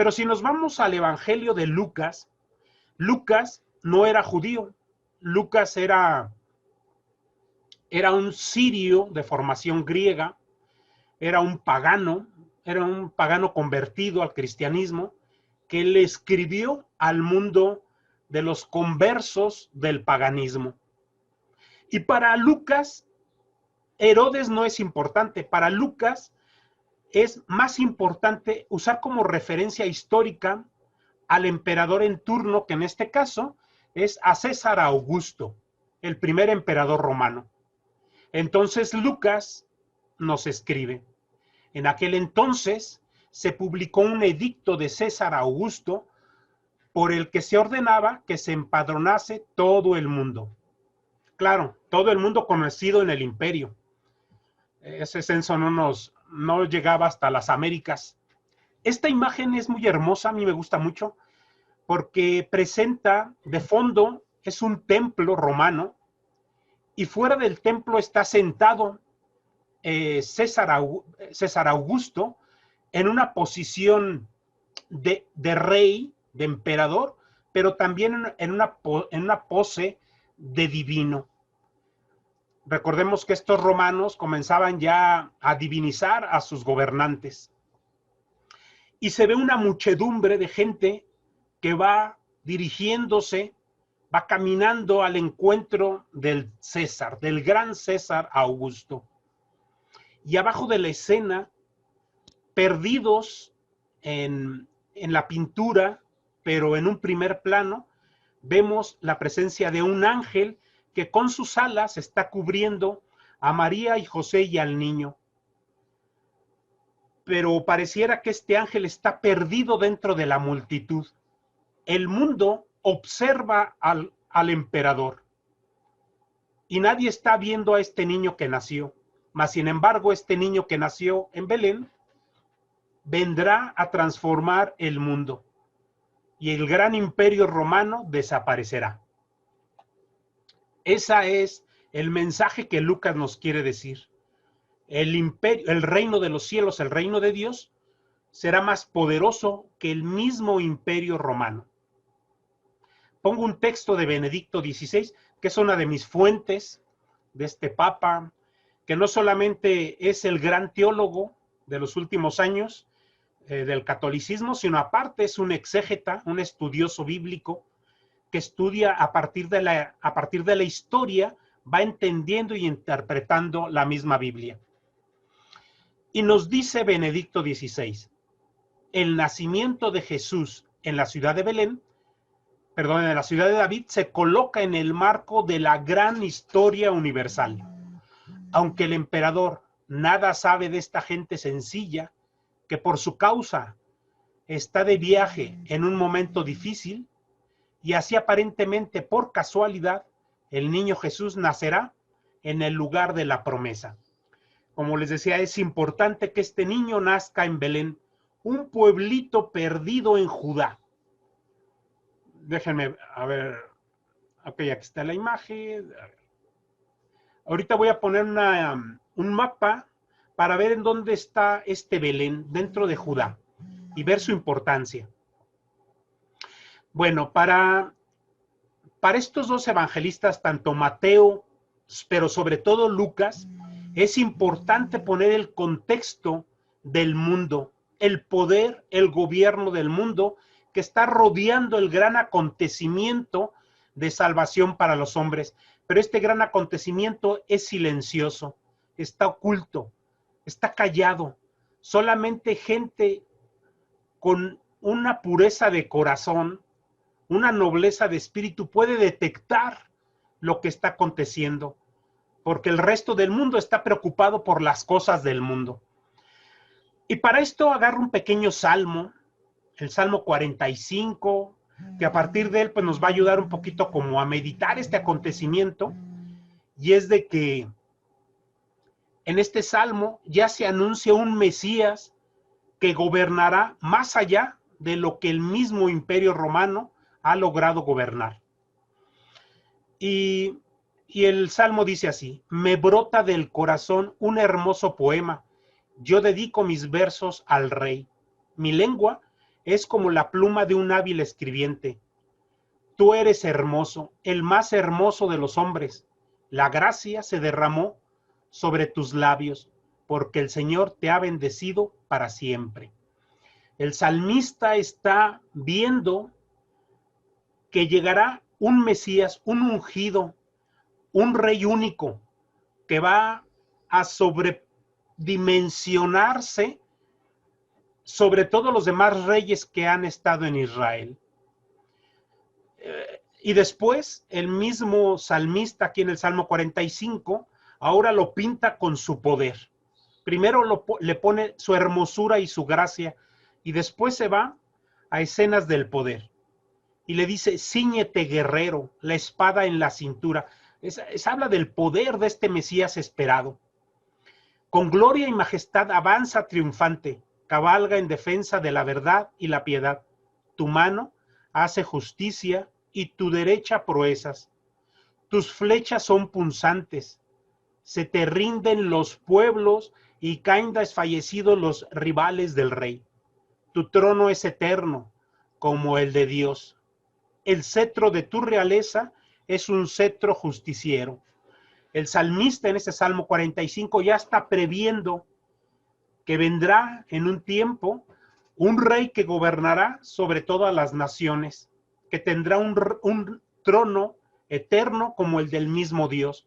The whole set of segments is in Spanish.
Pero si nos vamos al Evangelio de Lucas, Lucas no era judío. Lucas era un sirio de formación griega, era un pagano convertido al cristianismo, que le escribió al mundo de los conversos del paganismo. Y para Lucas, Herodes no es importante. Para Lucas es más importante usar como referencia histórica al emperador en turno, que en este caso es a César Augusto, el primer emperador romano. Entonces Lucas nos escribe: en aquel entonces se publicó un edicto de César Augusto por el que se ordenaba que se empadronase todo el mundo. Claro, todo el mundo conocido en el imperio. Ese censo no llegaba hasta las Américas. Esta imagen es muy hermosa, a mí me gusta mucho, porque presenta de fondo, es un templo romano, y fuera del templo está sentado César Augusto en una posición de rey, de emperador, pero también en una pose de divino. Recordemos que estos romanos comenzaban ya a divinizar a sus gobernantes. Y se ve una muchedumbre de gente que va dirigiéndose, va caminando al encuentro del César, del gran César Augusto. Y abajo de la escena, perdidos en la pintura, pero en un primer plano, vemos la presencia de un ángel que con sus alas está cubriendo a María y José y al niño. Pero pareciera que este ángel está perdido dentro de la multitud. El mundo observa al emperador y nadie está viendo a este niño que nació. Mas, sin embargo, este niño que nació en Belén vendrá a transformar el mundo y el gran imperio romano desaparecerá. Ese es el mensaje que Lucas nos quiere decir. El imperio, el reino de los cielos, el reino de Dios, será más poderoso que el mismo imperio romano. Pongo un texto de Benedicto XVI, que es una de mis fuentes de este papa, que no solamente es el gran teólogo de los últimos años del catolicismo, sino aparte es un exégeta, un estudioso bíblico, que estudia a partir de la historia, va entendiendo y interpretando la misma Biblia. Y nos dice Benedicto XVI, el nacimiento de Jesús en la ciudad de Belén, perdón, en la ciudad de David, se coloca en el marco de la gran historia universal. Aunque el emperador nada sabe de esta gente sencilla, que por su causa está de viaje en un momento difícil, y así aparentemente por casualidad, el niño Jesús nacerá en el lugar de la promesa. Como les decía, es importante que este niño nazca en Belén, un pueblito perdido en Judá. Déjenme, a ver, ok, aquí está la imagen. A ver. Ahorita voy a poner un mapa para ver en dónde está este Belén dentro de Judá y ver su importancia. Bueno, para estos dos evangelistas, tanto Mateo, pero sobre todo Lucas, es importante poner el contexto del mundo, el poder, el gobierno del mundo que está rodeando el gran acontecimiento de salvación para los hombres. Pero este gran acontecimiento es silencioso, está oculto, está callado. Solamente gente con una pureza de corazón, una nobleza de espíritu puede detectar lo que está aconteciendo, porque el resto del mundo está preocupado por las cosas del mundo. Y para esto agarro un pequeño salmo, el Salmo 45, que a partir de él pues nos va a ayudar un poquito como a meditar este acontecimiento, y es de que en este salmo ya se anuncia un Mesías que gobernará más allá de lo que el mismo imperio romano ha logrado gobernar. Y el salmo dice así: me brota del corazón un hermoso poema, yo dedico mis versos al rey, mi lengua es como la pluma de un hábil escribiente. Tú eres hermoso, el más hermoso de los hombres. La gracia se derramó sobre tus labios, porque el Señor te ha bendecido para siempre. El salmista está viendo que llegará un Mesías, un ungido, un rey único, que va a sobredimensionarse sobre todos los demás reyes que han estado en Israel. Y después el mismo salmista aquí en el Salmo 45 ahora lo pinta con su poder. Primero le pone su hermosura y su gracia y después se va a escenas del poder. Y le dice, cíñete guerrero, la espada en la cintura. Habla del poder de este Mesías esperado. Con gloria y majestad avanza triunfante, cabalga en defensa de la verdad y la piedad. Tu mano hace justicia y tu derecha proezas. Tus flechas son punzantes. Se te rinden los pueblos y caen desfallecidos los rivales del rey. Tu trono es eterno, como el de Dios. El cetro de tu realeza es un cetro justiciero. El salmista en este Salmo 45 ya está previendo que vendrá en un tiempo un rey que gobernará sobre todas las naciones, que tendrá un trono eterno como el del mismo Dios.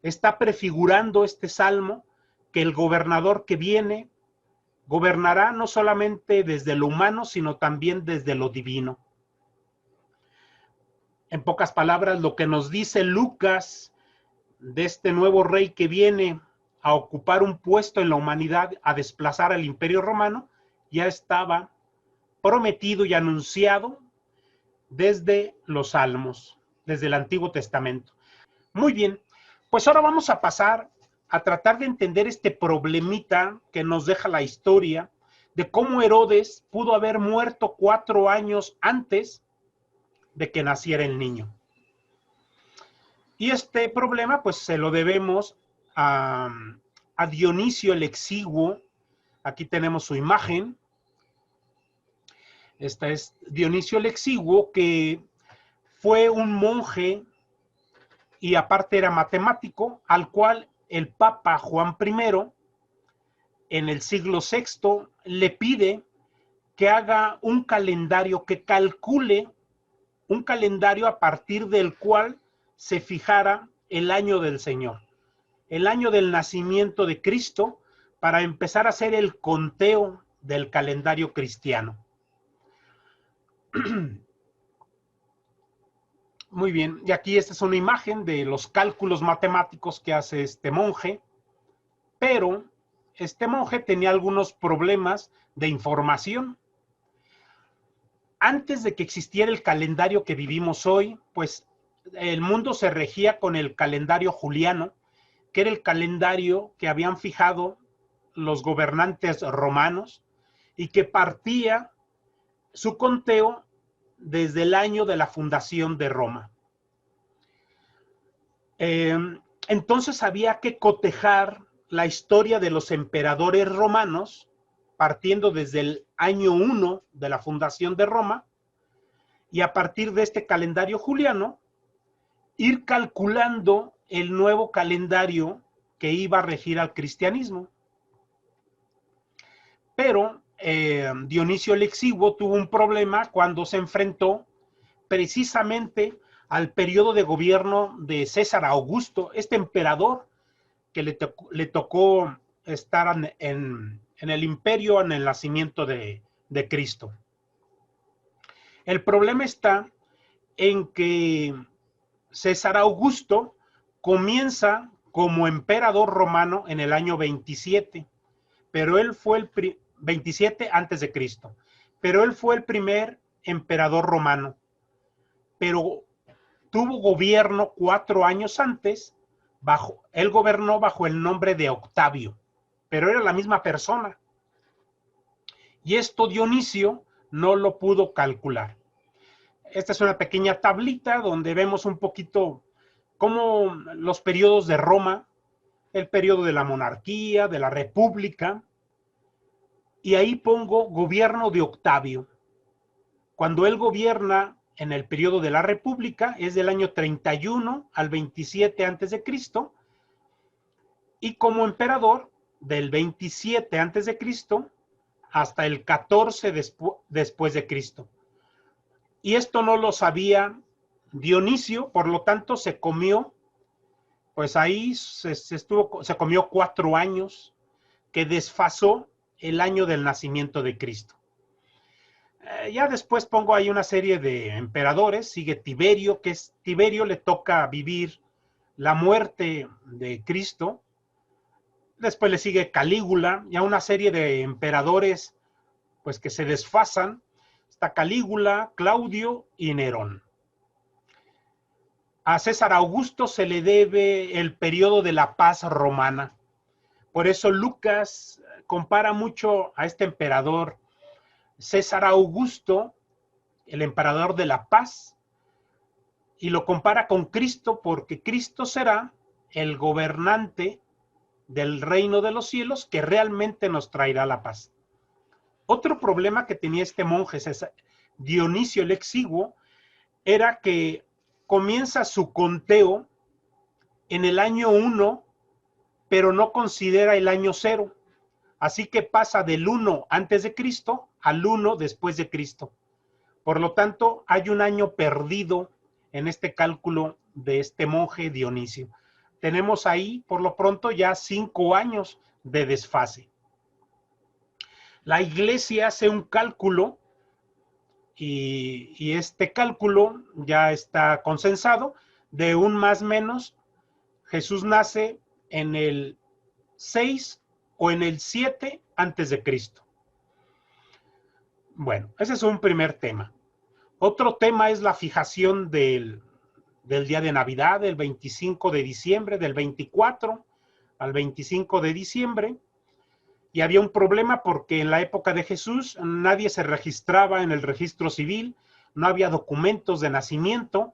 Está prefigurando este salmo que el gobernador que viene gobernará no solamente desde lo humano, sino también desde lo divino. En pocas palabras, lo que nos dice Lucas de este nuevo rey que viene a ocupar un puesto en la humanidad, a desplazar al Imperio Romano, ya estaba prometido y anunciado desde los Salmos, desde el Antiguo Testamento. Muy bien, pues ahora vamos a pasar a tratar de entender este problemita que nos deja la historia de cómo Herodes pudo haber muerto 4 años antes de que naciera el niño. Y este problema pues se lo debemos a Dionisio el Exiguo. Aquí tenemos su imagen. Esta es Dionisio el Exiguo, que fue un monje y aparte era matemático, al cual el Papa Juan I, en el siglo VI, le pide que haga un calendario, que calcule un calendario a partir del cual se fijara el año del Señor, el año del nacimiento de Cristo, para empezar a hacer el conteo del calendario cristiano. Muy bien, y aquí esta es una imagen de los cálculos matemáticos que hace este monje, pero este monje tenía algunos problemas de información. Antes de que existiera el calendario que vivimos hoy, pues el mundo se regía con el calendario juliano, que era el calendario que habían fijado los gobernantes romanos y que partía su conteo desde el año de la fundación de Roma. Entonces había que cotejar la historia de los emperadores romanos, partiendo desde el año 1 de la fundación de Roma, y a partir de este calendario juliano, ir calculando el nuevo calendario que iba a regir al cristianismo. Pero Dionisio el Exiguo tuvo un problema cuando se enfrentó precisamente al periodo de gobierno de César Augusto, este emperador que le tocó estar en el imperio en el nacimiento de Cristo. El problema está en que César Augusto comienza como emperador romano en el año 27, pero él fue el 27 antes de Cristo, pero él fue el primer emperador romano, pero tuvo gobierno 4 años antes, él gobernó bajo el nombre de Octavio, pero era la misma persona. Y esto Dionisio no lo pudo calcular. Esta es una pequeña tablita donde vemos un poquito cómo los periodos de Roma, el periodo de la monarquía, de la república, y ahí pongo gobierno de Octavio. Cuando él gobierna en el periodo de la República, es del año 31 al 27 antes de Cristo, y como emperador del 27 antes de Cristo hasta el 14 después de Cristo. Y esto no lo sabía Dionisio, por lo tanto se comió, pues ahí se comió 4 años, que desfasó el año del nacimiento de Cristo. Ya después pongo ahí una serie de emperadores, sigue Tiberio, que es Tiberio, le toca vivir la muerte de Cristo. Después le sigue Calígula, ya una serie de emperadores pues que se desfasan. Está Calígula, Claudio y Nerón. A César Augusto se le debe el periodo de la paz romana. Por eso Lucas compara mucho a este emperador César Augusto, el emperador de la paz, y lo compara con Cristo porque Cristo será el gobernante del reino de los cielos que realmente nos traerá la paz. Otro problema que tenía este monje Dionisio el Exiguo era que comienza su conteo en el año 1, pero no considera el año 0. Así que pasa del 1 antes de Cristo al 1 después de Cristo. Por lo tanto, hay un año perdido en este cálculo de este monje Dionisio. Tenemos ahí, por lo pronto, ya 5 años de desfase. La iglesia hace un cálculo y este cálculo ya está consensado de un más menos. Jesús nace en el 6 o en el 7 antes de Cristo. Bueno, ese es un primer tema. Otro tema es la fijación del día de Navidad, del 25 de diciembre, del 24 al 25 de diciembre. Y había un problema porque en la época de Jesús nadie se registraba en el registro civil, no había documentos de nacimiento,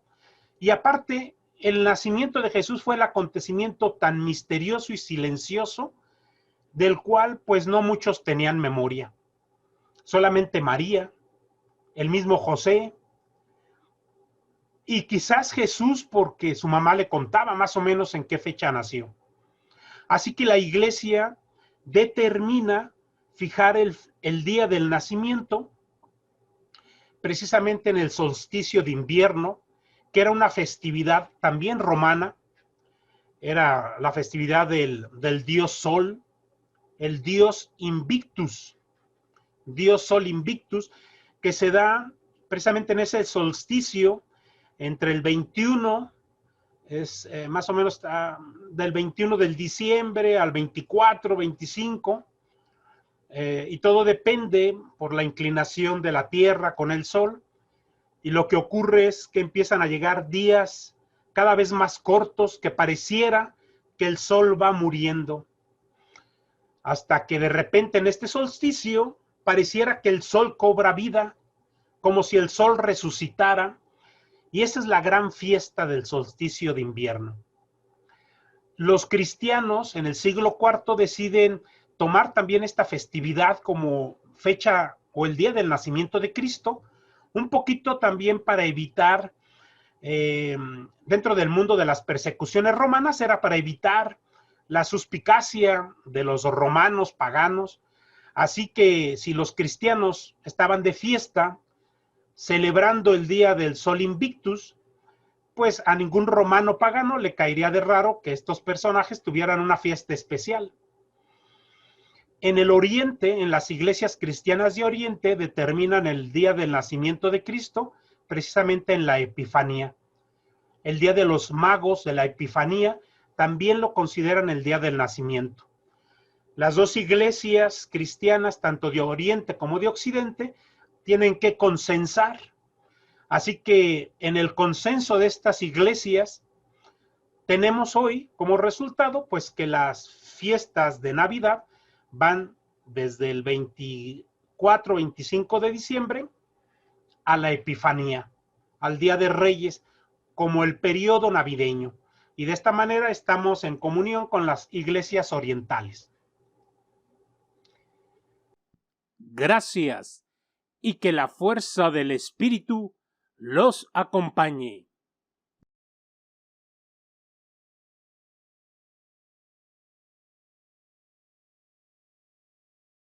y aparte el nacimiento de Jesús fue el acontecimiento tan misterioso y silencioso del cual pues no muchos tenían memoria. Solamente María, el mismo José, y quizás Jesús porque su mamá le contaba más o menos en qué fecha nació. Así que la iglesia determina fijar el día del nacimiento precisamente en el solsticio de invierno, que era una festividad también romana, era la festividad del dios Sol, el dios Invictus, dios Sol Invictus, que se da precisamente en ese solsticio entre el 21, es más o menos del 21 del diciembre al 24, 25, y todo depende por la inclinación de la Tierra con el Sol, y lo que ocurre es que empiezan a llegar días cada vez más cortos que pareciera que el Sol va muriendo, hasta que de repente en este solsticio pareciera que el Sol cobra vida, como si el Sol resucitara, y esa es la gran fiesta del solsticio de invierno. Los cristianos en el siglo IV deciden tomar también esta festividad como fecha o el día del nacimiento de Cristo, un poquito también para evitar, dentro del mundo de las persecuciones romanas, era para evitar la suspicacia de los romanos paganos. Así que si los cristianos estaban de fiesta, celebrando el día del Sol Invictus, pues a ningún romano pagano le caería de raro que estos personajes tuvieran una fiesta especial. En el Oriente, en las iglesias cristianas de Oriente, determinan el día del nacimiento de Cristo precisamente en la Epifanía. El día de los magos de la Epifanía también lo consideran el día del nacimiento. Las dos iglesias cristianas, tanto de Oriente como de Occidente, tienen que consensar. Así que en el consenso de estas iglesias tenemos hoy como resultado pues que las fiestas de Navidad van desde el 24-25 de diciembre a la Epifanía, al Día de Reyes, como el periodo navideño. Y de esta manera estamos en comunión con las iglesias orientales. Gracias. y que la fuerza del Espíritu los acompañe.